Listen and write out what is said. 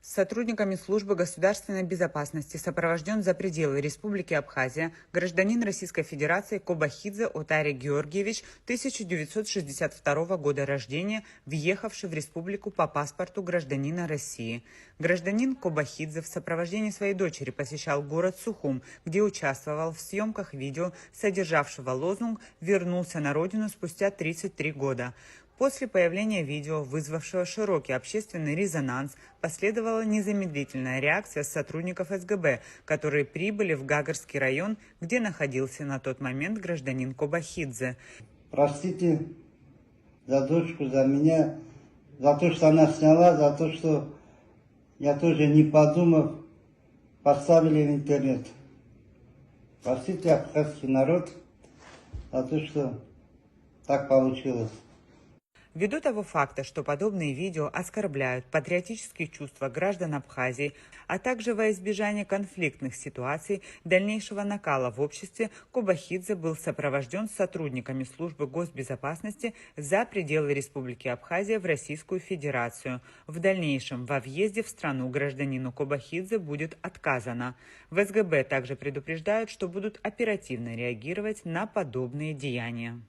Сотрудниками службы государственной безопасности сопровожден за пределы Республики Абхазия гражданин Российской Федерации Кобахидзе Отари Георгиевич, 1962 года рождения, въехавший в республику по паспорту гражданина России. Гражданин Кобахидзе в сопровождении своей дочери посещал город Сухум, где участвовал в съемках видео, содержавшего лозунг «Вернулся на родину спустя 33 года». После появления видео, вызвавшего широкий общественный резонанс, последовала незамедлительная реакция сотрудников СГБ, которые прибыли в Гагарский район, где находился на тот момент гражданин Кобахидзе. Простите за дочку, за меня, за то, что она сняла, за то, что я тоже, не подумав, поставили в интернет. Простите абхазский народ за то, что так получилось. Ввиду того факта, что подобные видео оскорбляют патриотические чувства граждан Абхазии, а также во избежание конфликтных ситуаций, дальнейшего накала в обществе, Кобахидзе был сопровожден сотрудниками службы госбезопасности за пределы Республики Абхазия в Российскую Федерацию. В дальнейшем во въезде в страну гражданину Кобахидзе будет отказано. В СГБ также предупреждают, что будут оперативно реагировать на подобные деяния.